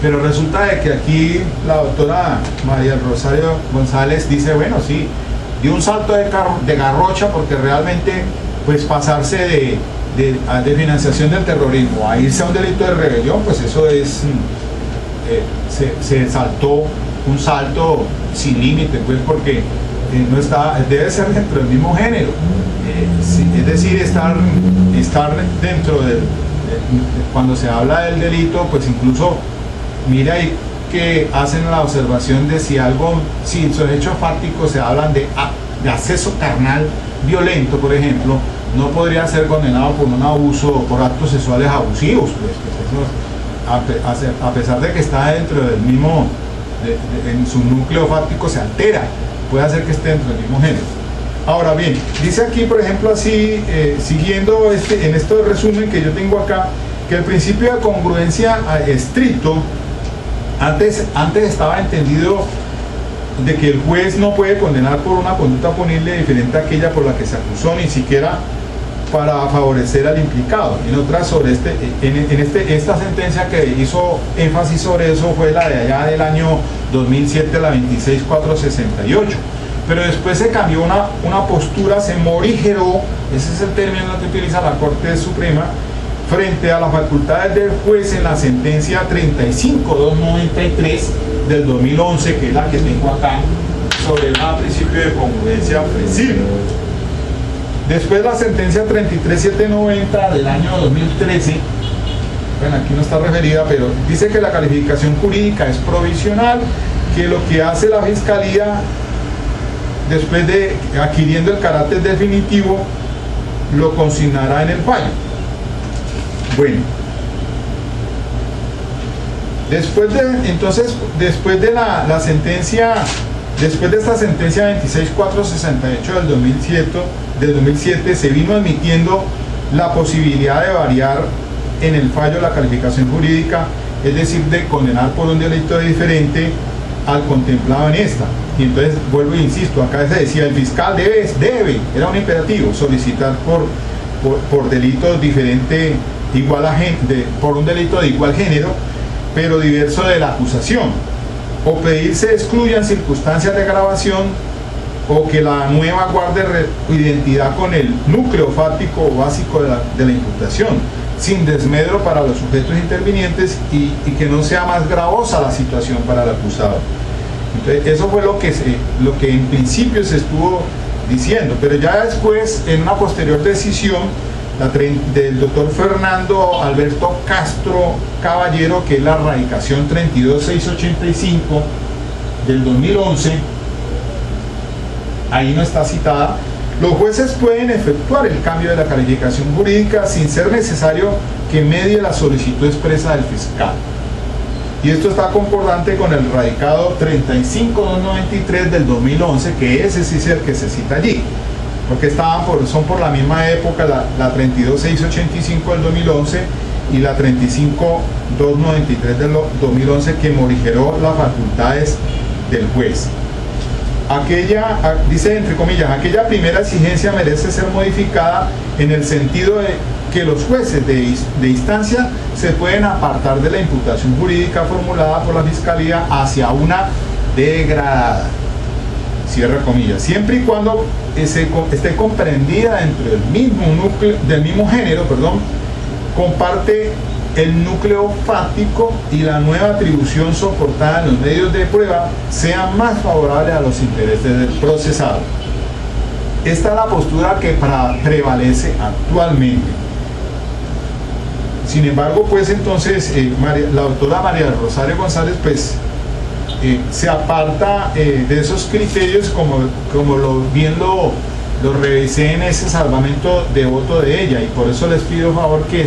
Pero resulta de que aquí la doctora María Rosario González dice, bueno, sí, dio un salto de garrocha, porque realmente pues pasarse de financiación del terrorismo a irse a un delito de rebelión, pues eso es se saltó un salto sin límite, pues, porque no está, debe ser dentro del mismo género, es decir, estar dentro del cuando se habla del delito, pues incluso mira ahí que hacen la observación de si son hechos fácticos, se hablan de acceso carnal violento, por ejemplo, no podría ser condenado por un abuso o por actos sexuales abusivos, pues eso, a pesar de que está dentro del mismo, en su núcleo fáctico se altera, puede hacer que esté dentro del mismo género. Ahora bien, dice aquí, por ejemplo, así, siguiendo en este resumen que yo tengo acá, que el principio de congruencia estricto, antes estaba entendido de que el juez no puede condenar por una conducta punible diferente a aquella por la que se acusó, ni siquiera para favorecer al implicado. En otras, esta sentencia que hizo énfasis sobre eso fue la de allá del año 2007, la 26468. Pero después se cambió una postura, se morigeró, ese es el término que utiliza la Corte Suprema, frente a las facultades del juez en la sentencia 35293 del 2011, que es la que tengo acá, sobre el principio de congruencia flexible. Después la sentencia 33790 del año 2013, bueno, aquí no está referida, pero dice que la calificación jurídica es provisional, que lo que hace la Fiscalía, después de adquiriendo el carácter definitivo, lo consignará en el fallo. Bueno, después de la sentencia, después de esta sentencia 26468 del 2007, se vino admitiendo la posibilidad de variar en el fallo la calificación jurídica, es decir, de condenar por un delito diferente al contemplado en esta. Y entonces vuelvo e insisto, acá se decía el fiscal debe, era un imperativo, solicitar por delito diferente, por un delito de igual género, pero diverso de la acusación, o pedir se excluyan circunstancias de agravación, o que la nueva guarde identidad con el núcleo fáctico básico de la imputación, sin desmedro para los sujetos intervinientes y que no sea más gravosa la situación para el acusado. Entonces, eso fue lo que en principio se estuvo diciendo, pero ya después, en una posterior decisión del doctor Fernando Alberto Castro Caballero, que es la radicación 32685 del 2011, ahí no está citada, los jueces pueden efectuar el cambio de la calificación jurídica sin ser necesario que medie la solicitud expresa del fiscal. Y esto está concordante con el radicado 35293 del 2011, que ese sí es el que se cita allí, porque son por la misma época la 32685 del 2011 y la 35293 del 2011, que morigeró las facultades del juez. Dice entre comillas, aquella primera exigencia merece ser modificada en el sentido de que los jueces de instancia se pueden apartar de la imputación jurídica formulada por la Fiscalía hacia una degradada, cierre comillas, siempre y cuando esté comprendida dentro del mismo género, comparte el núcleo fáctico y la nueva atribución soportada en los medios de prueba sean más favorables a los intereses del procesado. Esta es la postura que prevalece actualmente. Sin embargo, pues entonces la doctora María Rosario González se aparta de esos criterios como bien lo revisé en ese salvamento de voto de ella, y por eso les pido favor que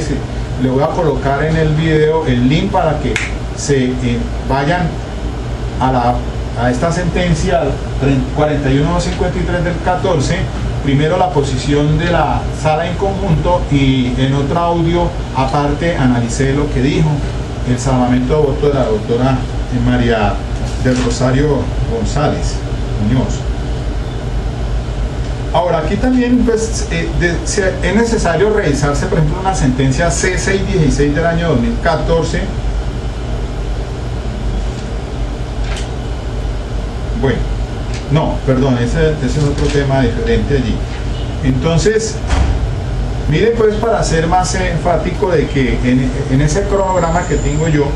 le voy a colocar en el video el link para que se vayan a esta sentencia 41253 del 14, primero la posición de la sala en conjunto, y en otro audio aparte analicé lo que dijo el salvamento de voto de la doctora María del Rosario González Muñoz. Ahora, aquí también es necesario revisarse, por ejemplo, una sentencia C616 del año 2014. Bueno, no, perdón, ese es otro tema diferente allí. Entonces, mire, pues, para ser más enfático de que en ese cronograma que tengo yo,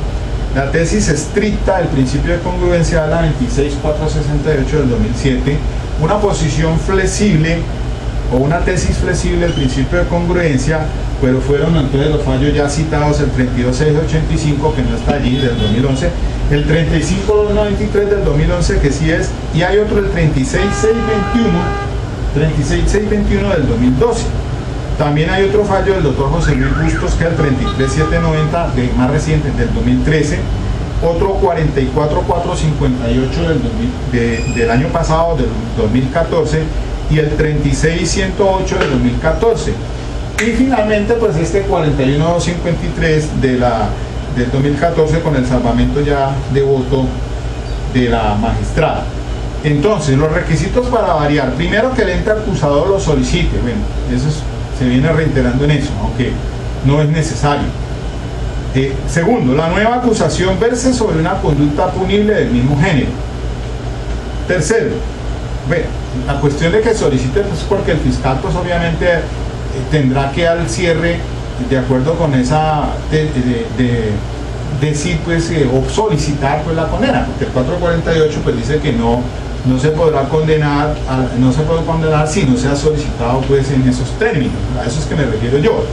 la tesis estricta del principio de congruencia, la 26468 del 2007, una posición flexible o una tesis flexible del principio de congruencia, pero fueron entonces los fallos ya citados, el 32685, que no está allí, del 2011, el 35293 del 2011, que sí es, y hay otro, el 36621 del 2012. También hay otro fallo del doctor José Luis Bustos, que es el 33790, más reciente, del 2013, otro 44458 del año pasado, del 2014, y el 36108 del 2014. Y finalmente, pues este 41253 del 2014, con el salvamento ya de voto de la magistrada. Entonces, los requisitos para variar: primero, que el ente acusador lo solicite. Bueno, eso se viene reiterando en eso, aunque no es necesario. Segundo, la nueva acusación verse sobre una conducta punible del mismo género. Tercero, la cuestión de que solicite, pues porque el fiscal, pues obviamente tendrá que al cierre, de acuerdo con esa decir, pues, o solicitar, pues, la condena, porque el 448 pues dice que no no se podrá condenar, no se puede condenar si no se ha solicitado pues en esos términos. A eso es que me refiero yo,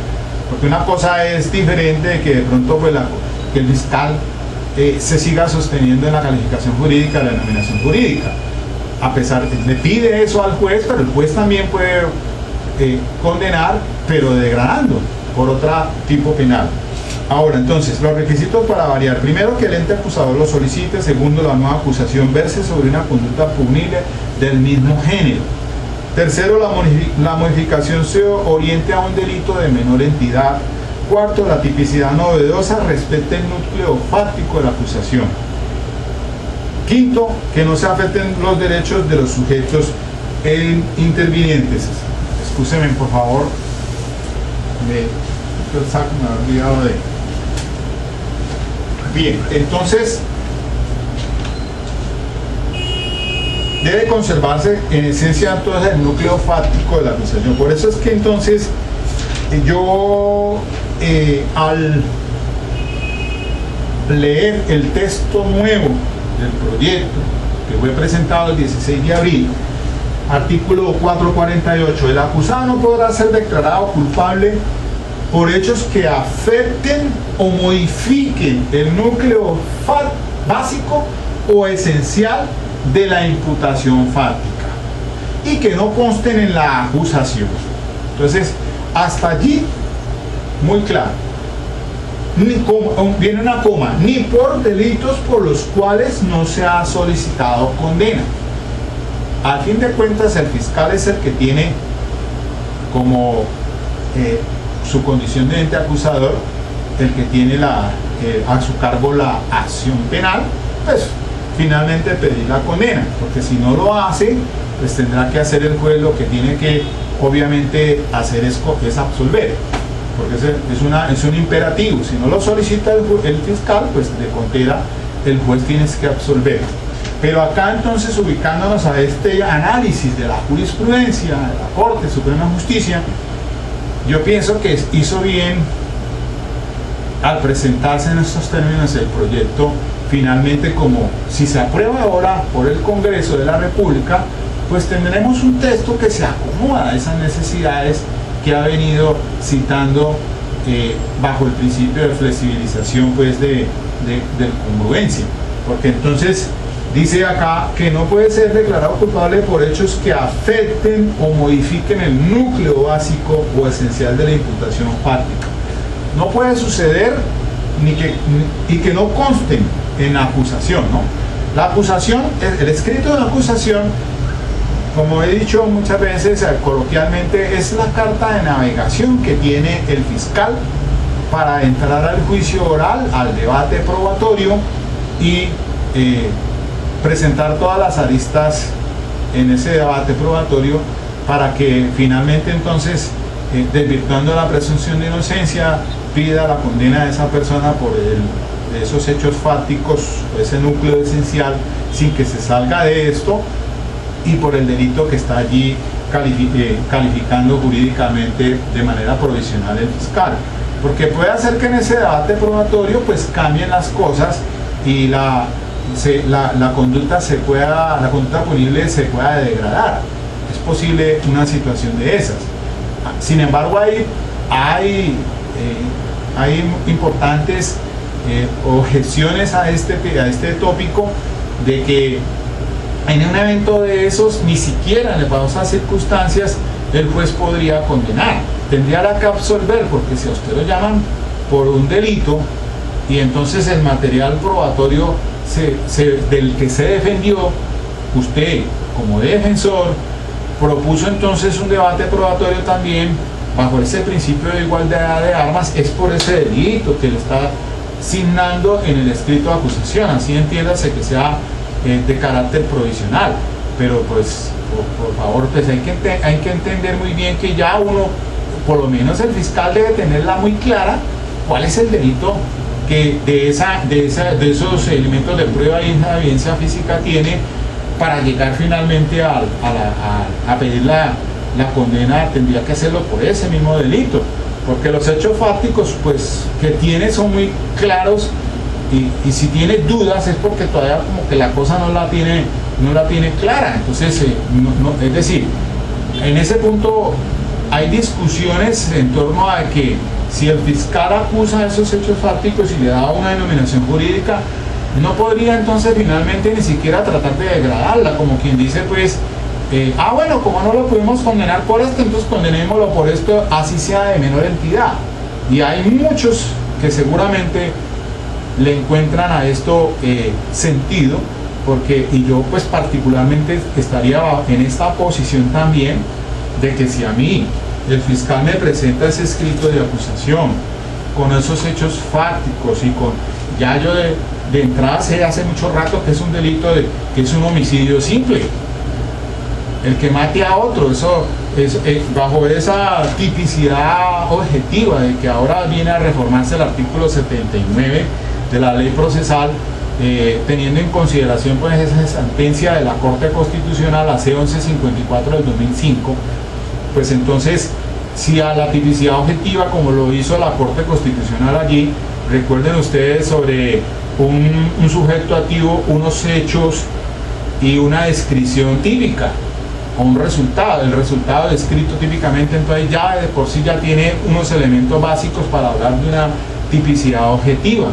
porque una cosa es diferente de que de pronto pues que el fiscal se siga sosteniendo en la calificación jurídica, la denominación jurídica, a pesar de que le pide eso al juez, pero el juez también puede condenar, pero degradando por otro tipo penal. Ahora, entonces, los requisitos para variar: primero, que el ente acusador lo solicite; segundo, la nueva acusación verse sobre una conducta punible del mismo género; tercero, la modificación se oriente a un delito de menor entidad; cuarto, la tipicidad novedosa respete el núcleo fáctico de la acusación; quinto, que no se afecten los derechos de los sujetos intervinientes. Excúsenme, por favor, me he olvidado de... Bien, entonces debe conservarse en esencia entonces el núcleo fáctico de la acusación. Por eso es que entonces yo al leer el texto nuevo del proyecto que fue presentado el 16 de abril, artículo 448, el acusado no podrá ser declarado culpable por hechos que afecten o modifiquen el núcleo básico o esencial de la imputación fáctica y que no consten en la acusación. Entonces, hasta allí, muy claro. Viene una coma: ni por delitos por los cuales no se ha solicitado condena. Al fin de cuentas, el fiscal es el que tiene como su condición de ente acusador, el que tiene a su cargo la acción penal, pues finalmente pedir la condena, porque si no lo hace, pues tendrá que hacer el juez lo que tiene que obviamente hacer es absolver, porque es un imperativo. Si no lo solicita el fiscal, pues de contera el juez tiene que absolver. Pero acá entonces, ubicándonos a este análisis de la jurisprudencia de la Corte Suprema de Justicia, yo pienso que hizo bien al presentarse en estos términos el proyecto, finalmente, como si se aprueba ahora por el Congreso de la República, pues tendremos un texto que se acomoda a esas necesidades que ha venido citando bajo el principio de flexibilización pues de congruencia, porque entonces dice acá que no puede ser declarado culpable por hechos que afecten o modifiquen el núcleo básico o esencial de la imputación fáctica. No puede suceder y que no consten en la acusación, ¿no? La acusación, el escrito de la acusación, como he dicho muchas veces coloquialmente, es la carta de navegación que tiene el fiscal para entrar al juicio oral, al debate probatorio y presentar todas las aristas en ese debate probatorio, para que finalmente entonces, desvirtuando la presunción de inocencia, pida la condena de esa persona por de esos hechos fácticos, ese núcleo esencial, sin que se salga de esto, y por el delito que está allí calificando jurídicamente de manera provisional el fiscal. Porque puede hacer que en ese debate probatorio pues cambien las cosas y la conducta punible se pueda degradar. Es posible una situación de esas. Sin embargo, hay importantes objeciones a este tópico, de que en un evento de esos, ni siquiera en las circunstancias, el juez podría condenar. Tendría que absolver, porque si a usted lo llaman por un delito y entonces el material probatorio del que se defendió, usted como defensor propuso entonces un debate probatorio también bajo ese principio de igualdad de armas, es por ese delito que le está signando en el escrito de acusación. Así entiéndase que sea de carácter provisional, pero pues por favor, pues hay que entender muy bien que ya uno, por lo menos el fiscal, debe tenerla muy clara cuál es el delito que de esos elementos de prueba y esa evidencia física tiene, para llegar finalmente a pedir la condena. Tendría que hacerlo por ese mismo delito, porque los hechos fácticos pues que tiene son muy claros y si tiene dudas es porque todavía como que la cosa no la tiene clara. Entonces, es decir, en ese punto hay discusiones en torno a que si el fiscal acusa esos hechos fácticos y le da una denominación jurídica, no podría entonces finalmente ni siquiera tratar de degradarla, como quien dice pues, bueno, como no lo pudimos condenar por esto, entonces condenémoslo por esto, así sea de menor entidad. Y hay muchos que seguramente le encuentran a esto sentido, porque, y yo pues particularmente estaría en esta posición también, de que si a mí el fiscal me presenta ese escrito de acusación con esos hechos fácticos y con, ya yo de entrada sé hace mucho rato que es un delito, que es un homicidio simple, el que mate a otro, eso es bajo esa tipicidad objetiva de que ahora viene a reformarse el artículo 79 de la ley procesal, teniendo en consideración pues esa sentencia de la Corte Constitucional, la C1154 del 2005, pues entonces si a la tipicidad objetiva, como lo hizo la Corte Constitucional allí, recuerden ustedes sobre un sujeto activo, unos hechos y una descripción típica, o un resultado, el resultado descrito típicamente, entonces ya de por sí ya tiene unos elementos básicos para hablar de una tipicidad objetiva,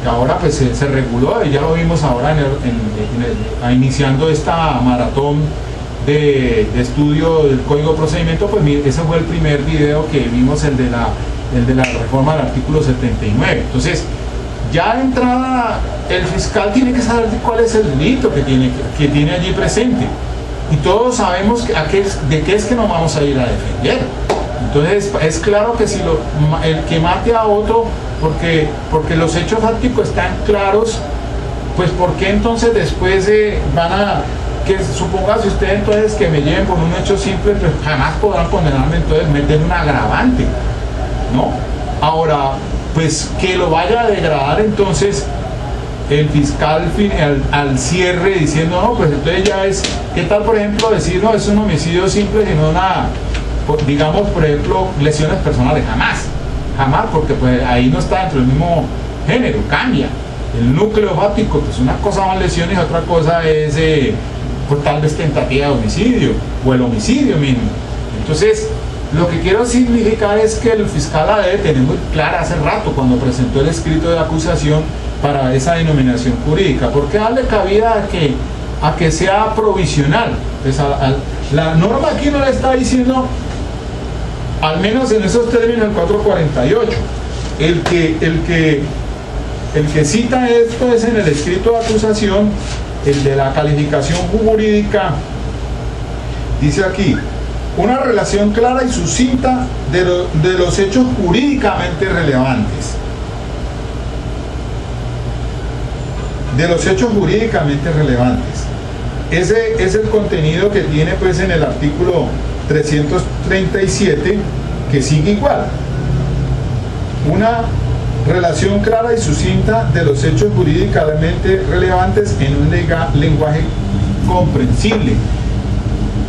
que ahora pues se reguló, y ya lo vimos ahora iniciando esta maratón de estudio del Código de Procedimiento. Pues ese fue el primer video que vimos, el de la reforma del artículo 79. Entonces, ya de entrada, el fiscal tiene que saber cuál es el delito que tiene allí presente. Y todos sabemos de qué es que nos vamos a ir a defender. Entonces, es claro que si el que mate a otro, porque los hechos fácticos están claros, pues ¿por qué entonces después van a... que supóngase usted entonces que me lleven por un hecho simple, pues jamás podrán condenarme, entonces meten un agravante, ¿no? Ahora, pues que lo vaya a degradar entonces el fiscal al cierre diciendo, no, pues entonces ya es, ¿qué tal por ejemplo decir, no, es un homicidio simple, sino digamos por ejemplo, lesiones personales? Jamás, porque pues ahí no está dentro del mismo género, cambia. El núcleo fáctico, pues una cosa son lesiones y otra cosa es pues tal vez tentativa de homicidio o el homicidio mismo. Entonces, lo que quiero significar es que el fiscal la debe tener muy clara hace rato cuando presentó el escrito de acusación para esa denominación jurídica. ¿Por qué darle cabida a que sea provisional? Pues la norma aquí no le está diciendo, al menos en esos términos, el 448. El que cita esto es en el escrito de acusación, el de la calificación jurídica. Dice aquí, una relación clara y sucinta de los hechos jurídicamente relevantes. De los hechos jurídicamente relevantes. Ese es el contenido que tiene pues en el artículo 337, que sigue igual. Una relación clara y sucinta de los hechos jurídicamente relevantes en un lenguaje comprensible.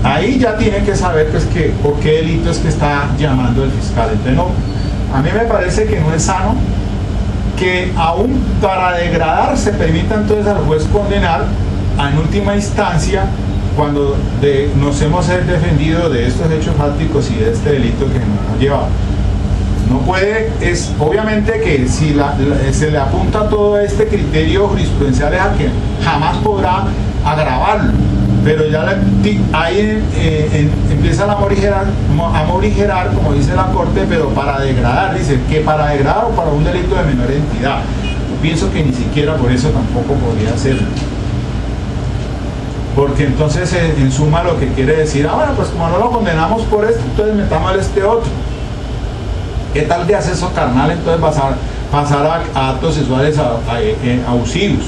Ahí ya tienen que saber pues por qué delito es que está llamando el fiscal. Entonces no, a mí me parece que no es sano que aún para degradar se permita entonces al juez condenar en última instancia cuando nos hemos defendido de estos hechos fácticos y de este delito que nos ha llevado. No puede, es obviamente que si se le apunta todo este criterio jurisprudencial es a que jamás podrá agravarlo, pero ya ahí empiezan a morigerar, como dice la Corte, pero para degradar, dice que para degradar o para un delito de menor entidad. Yo pienso que ni siquiera por eso tampoco podría ser, porque entonces en suma lo que quiere decir, bueno, pues como no lo condenamos por esto, entonces metamos este otro. ¿Qué tal de acceso carnal entonces pasar a actos sexuales abusivos?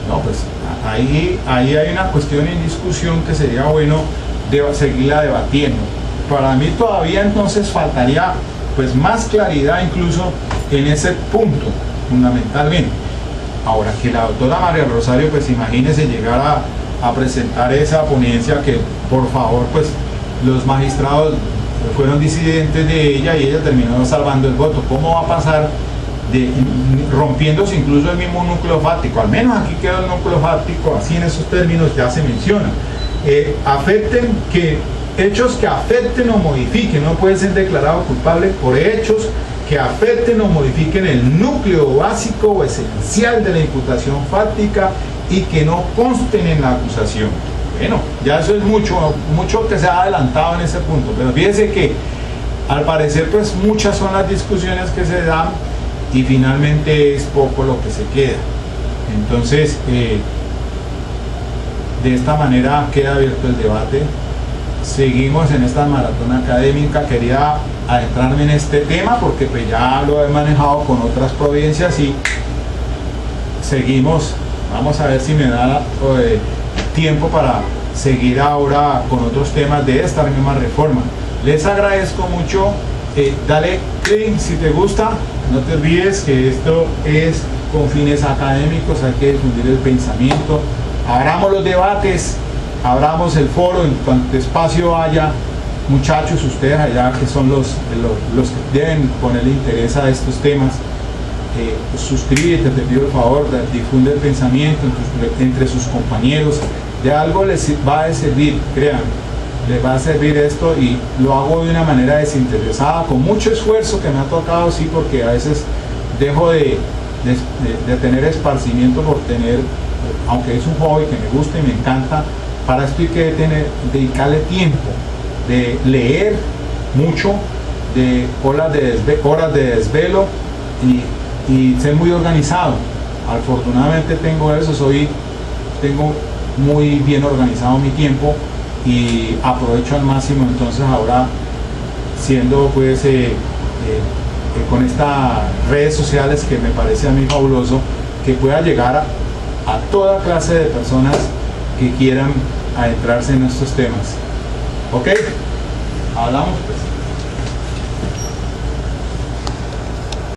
No, pues ahí hay una cuestión en discusión que sería bueno seguirla debatiendo. Para mí todavía entonces faltaría pues más claridad incluso en ese punto, fundamentalmente. Ahora, que la doctora María Rosario, pues imagínese llegar a presentar esa ponencia, que por favor pues los magistrados fueron disidentes de ella y ella terminó salvando el voto. ¿Cómo va a pasar rompiéndose incluso el mismo núcleo fáctico, al menos aquí queda el núcleo fáctico, así en esos términos ya se menciona. Hechos que afecten o modifiquen, no puede ser declarado culpable por hechos que afecten o modifiquen el núcleo básico o esencial de la imputación fáctica y que no consten en la acusación. Bueno, ya eso es mucho que se ha adelantado en ese punto, pero fíjese que al parecer pues muchas son las discusiones que se dan y finalmente es poco lo que se queda. Entonces, de esta manera queda abierto el debate. Seguimos en esta maratón académica. Quería adentrarme en este tema porque pues ya lo he manejado con otras provincias y seguimos. Vamos a ver si me da tiempo para seguir ahora con otros temas de esta misma reforma. Les agradezco mucho. Dale clic si te gusta. No te olvides que esto es con fines académicos, hay que difundir el pensamiento. Abramos los debates, abramos el foro en cuanto espacio haya. Muchachos, ustedes allá que son los que deben ponerle interés a estos temas, suscríbete, te pido el favor, difunde el pensamiento entre sus compañeros. De algo les va a servir, créanme, les va a servir esto, y lo hago de una manera desinteresada, con mucho esfuerzo que me ha tocado, sí, porque a veces dejo de tener esparcimiento por tener, aunque es un hobby que me gusta y me encanta, para esto hay que dedicarle tiempo, de leer mucho, de horas de desvelo y ser muy organizado. Afortunadamente tengo eso, tengo muy bien organizado mi tiempo y aprovecho al máximo. Entonces ahora, siendo pues con estas redes sociales, que me parece a mí fabuloso que pueda llegar a toda clase de personas que quieran adentrarse en estos temas. Ok, hablamos.